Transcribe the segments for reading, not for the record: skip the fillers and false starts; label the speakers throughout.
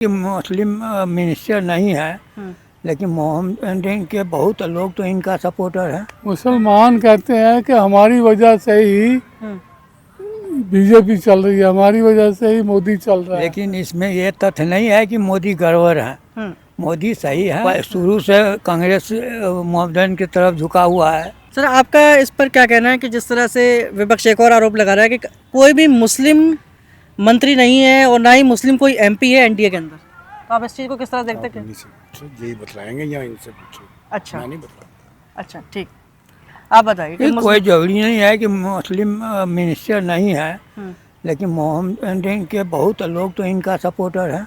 Speaker 1: कि मुस्लिम मिनिस्टर नहीं है, लेकिन मोहम्मदन के बहुत लोग तो इनका सपोर्टर है।
Speaker 2: मुसलमान कहते हैं कि हमारी वजह से ही बीजेपी चल रही है, हमारी वजह से ही मोदी चल रहा है।
Speaker 1: लेकिन इसमें ये तथ्य नहीं है कि मोदी गड़बड़ है। मोदी सही है, शुरू से कांग्रेस मोहम्मदन की तरफ झुका हुआ है।
Speaker 3: सर, आपका इस पर क्या कहना है कि जिस तरह से विपक्ष एक और आरोप लगा रहा है कि कोई भी मुस्लिम मंत्री नहीं है और ना ही मुस्लिम कोई एमपी है एनडीए के अंदर, तो आप इस चीज़ को किस तरह देखते हैं?
Speaker 4: यही बतलाएंगे या इनसे पूछो।
Speaker 3: अच्छा,
Speaker 4: मैं नहीं बता।
Speaker 3: अच्छा, ठीक, आप बताइए कि
Speaker 1: कोई जरूरी नहीं है कि मुस्लिम मिनिस्टर नहीं है, लेकिन मोहम्मदन के बहुत लोग तो इनका सपोर्टर है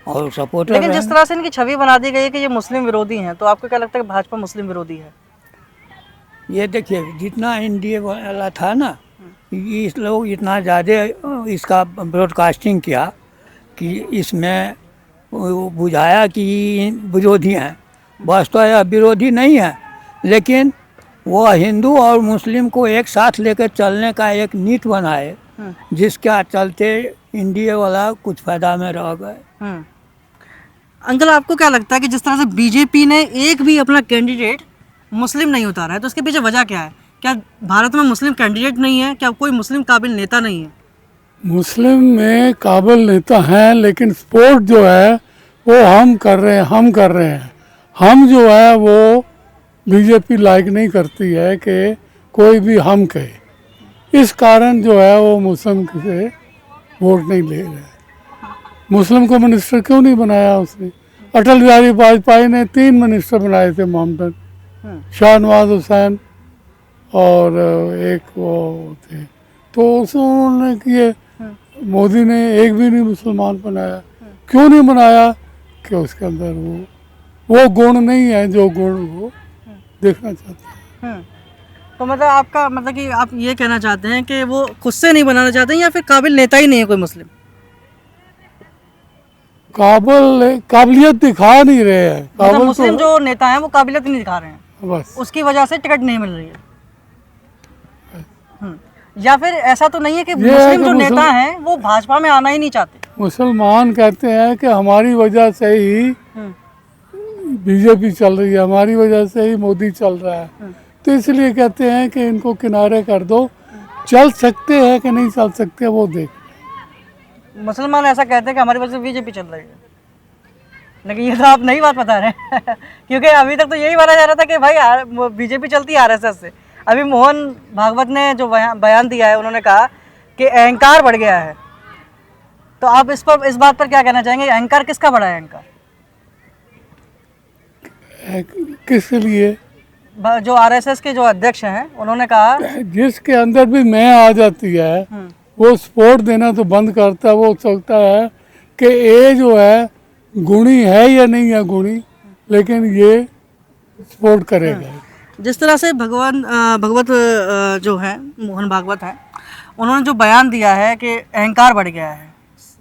Speaker 1: और सपोर्टर
Speaker 3: लेकिन जिस तरह से इनकी छवि बना दी गई है कि ये मुस्लिम विरोधी हैं, तो आपको क्या लगता है कि भाजपा मुस्लिम विरोधी है?
Speaker 1: ये देखिए, जितना एनडीए वाला था ना, इस लोग इतना ज़्यादा इसका ब्रॉडकास्टिंग किया कि इसमें बुझाया कि विरोधी हैं। बस तो यह विरोधी नहीं है, लेकिन वो हिंदू और मुस्लिम को एक साथ लेकर चलने का एक नीति बनाए, जिसके चलते इंडिया वाला कुछ फायदा में रह गए।
Speaker 3: अंकल, आपको क्या लगता है कि जिस तरह से बीजेपी ने एक भी अपना कैंडिडेट मुस्लिम नहीं उतारा है, तो उसके पीछे वजह क्या है? क्या भारत में मुस्लिम कैंडिडेट नहीं है? क्या कोई मुस्लिम काबिल नेता नहीं है?
Speaker 2: मुस्लिम में काबिल नेता हैं, लेकिन सपोर्ट जो है वो हम कर रहे हैं। हम जो है वो बीजेपी लाइक नहीं करती है कि कोई भी हम कहे। इस कारण जो है वो मुस्लिम से वोट नहीं ले रहे। मुस्लिम को मिनिस्टर क्यों नहीं बनाया उसने? अटल बिहारी वाजपेयी ने 3 मिनिस्टर बनाए थे, मोहम्मदन, शाहनवाज हुसैन और एक वो थे, तो उन्होंने किए। मोदी ने एक भी नहीं मुसलमान बनाया। क्यों नहीं बनाया? कि उसके अंदर वो गुण नहीं है जो गुण वो देखना चाहते हैं।
Speaker 3: तो मतलब आपका मतलब कि आप ये कहना चाहते हैं कि वो खुद से नहीं बनाना चाहते हैं या फिर काबिल नेता ही नहीं है कोई मुस्लिम?
Speaker 2: काबिलियत दिखा नहीं रहे हैं।
Speaker 3: मतलब मुस्लिम जो नेता हैं वो काबिलियत नहीं दिखा रहे हैं,
Speaker 2: बस
Speaker 3: उसकी वजह से टिकट नहीं मिल रही है। या फिर ऐसा तो नहीं है कि मुस्लिम जो नेता हैं वो भाजपा में आना ही नहीं चाहते?
Speaker 2: मुसलमान कहते हैं कि हमारी वजह से ही बीजेपी चल रही है, हमारी वजह से ही मोदी चल रहा है, तो इसलिए कहते हैं कि इनको किनारे कर दो। चल सकते हैं कि नहीं चल सकते वो देख।
Speaker 3: मुसलमान ऐसा कहते हैं कि हमारी वजह से बीजेपी चल रही है, लेकिन ये तो आप नई बात बता रहे हैं क्योंकि अभी तक तो यही माना जा रहा था कि भाई बीजेपी चलती है आरएसएस से। अभी मोहन भागवत ने जो बयान दिया है, उन्होंने कहा कि अहंकार बढ़ गया है, तो आप इस बात पर क्या कहना चाहेंगे? अहंकार किसका बढ़ा है? अहंकार
Speaker 2: किसके लिए?
Speaker 3: जो आरएसएस के जो अध्यक्ष हैं, उन्होंने कहा
Speaker 2: जिसके अंदर भी मैं आ जाती है वो सपोर्ट देना तो बंद करता है। वो सोचता है कि ये जो है गुणी है या नहीं है गुणी, लेकिन ये सपोर्ट करेगा।
Speaker 3: जिस तरह से भगवत जो है मोहन भागवत है, उन्होंने जो बयान दिया है कि अहंकार बढ़ गया है,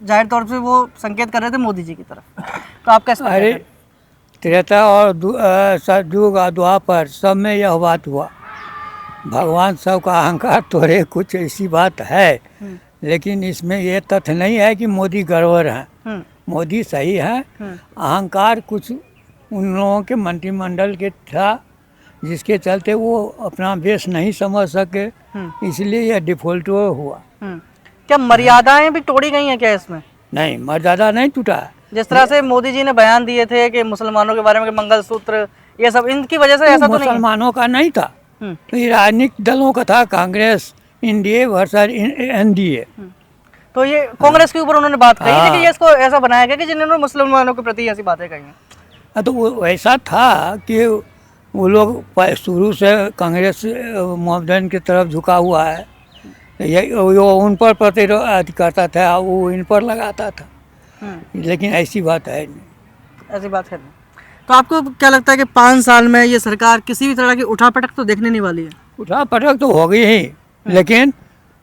Speaker 3: जाहिर तौर पे वो संकेत कर रहे थे मोदी जी की तरफ, तो आप कैसे?
Speaker 1: अरे, त्रेता और सतयुग द्वापर सब में यह बात हुआ। भगवान सबका अहंकार तोड़े, कुछ ऐसी बात है, लेकिन इसमें ये तथ्य नहीं है कि मोदी गड़बड़ है। मोदी सही है। अहंकार कुछ उन लोगों के मंत्रिमंडल के था, जिसके चलते वो अपना बेस नहीं समझ सके, इसलिए यह डिफॉल्ट हुआ।
Speaker 3: क्या मर्यादाएं भी तोड़ी गई हैं क्या इसमें?
Speaker 1: नहीं, मर्यादा नहीं टूटा है।
Speaker 3: जिस तरह से मोदी जी ने बयान दिए थे कि मुसलमानों के बारे में मंगलसूत्र, ये सब इनकी वजह से ऐसा तो नहीं?
Speaker 1: मुसलमानों का नहीं था, ये राजनीतिक दलों का था, कांग्रेस, इंडिया वर्सेस एनडीए।
Speaker 3: तो ये कांग्रेस के ऊपर उन्होंने बात कही थी कि इसको ऐसा बनाया गया कि जिन्होंने मुसलमानों के प्रति ऐसी बातें कही हैं।
Speaker 1: तो वो ऐसा था कि वो लोग शुरू से कांग्रेस मोहम्मदन की तरफ झुका हुआ है, वो उन पर प्रतिरोध करता था, वो इन पर लगाता था, लेकिन ऐसी बात है नहीं।
Speaker 3: ऐसी बात है नहीं। तो आपको क्या लगता है कि 5 साल में ये सरकार किसी भी तरह की उठापटक तो देखने नहीं वाली है?
Speaker 1: उठापटक तो होगी ही, लेकिन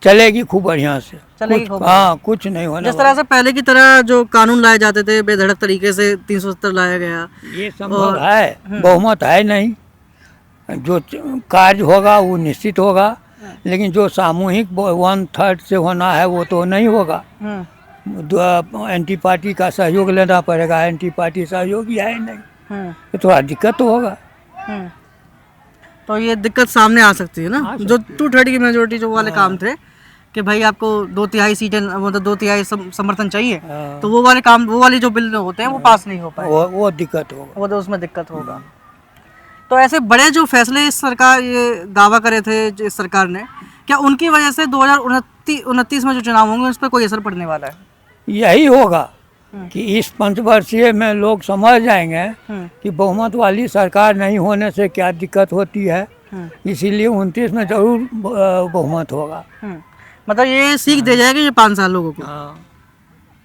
Speaker 1: चलेगी खूब बढ़िया से,
Speaker 3: चलेगी खूब।
Speaker 1: हाँ, कुछ नहीं होना।
Speaker 3: जिस तरह से पहले की तरह जो कानून लाए जाते थे बेधड़क तरीके से 370 लाया गया,
Speaker 1: ये संभव है, बहुमत है नहीं। जो कार्य होगा वो निश्चित होगा, लेकिन जो सामूहिक 1/3 से होना है वो तो नहीं होगा। एंटी पार्टी का सहयोग लेना पड़ेगा, एंटी पार्टी सहयोगी है ही नहीं, तो थोड़ा दिक्कत तो होगा।
Speaker 3: तो ये दिक्कत सामने आ सकती है ना, जो 2/3 की मेजोरिटी जो वाले काम थे कि भाई आपको 2/3 सीटें, मतलब 2/3 समर्थन चाहिए, तो वो वाले काम, वो वाले जो बिल होते हैं वो पास नहीं हो पाए,
Speaker 1: वो दिक्कत होगा,
Speaker 3: वो तो उसमें दिक्कत होगा। तो ऐसे बड़े जो फैसले इस सरकार, ये दावा करे थे जो इस सरकार ने, क्या उनकी वजह से 2029 में जो चुनाव होंगे उस पर कोई असर पड़ने वाला है?
Speaker 1: यही होगा कि इस पंचवर्षीय में लोग समझ जाएंगे कि बहुमत वाली सरकार नहीं होने से क्या दिक्कत होती है, इसीलिए 29 में जरूर बहुमत होगा।
Speaker 3: मतलब ये सीख दे जाएगा ये 5 साल लोगों को।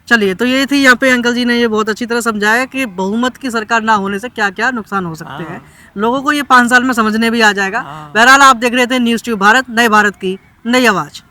Speaker 3: चलिए, तो ये थी यहाँ पे अंकल जी ने ये बहुत अच्छी तरह समझाया कि बहुमत की सरकार ना होने से क्या क्या नुकसान हो सकते हैं। लोगों को ये 5 साल में समझने भी आ जाएगा। बहरहाल आप देख रहे थे न्यूज़ ट्यूब भारत, नए भारत की नई आवाज़।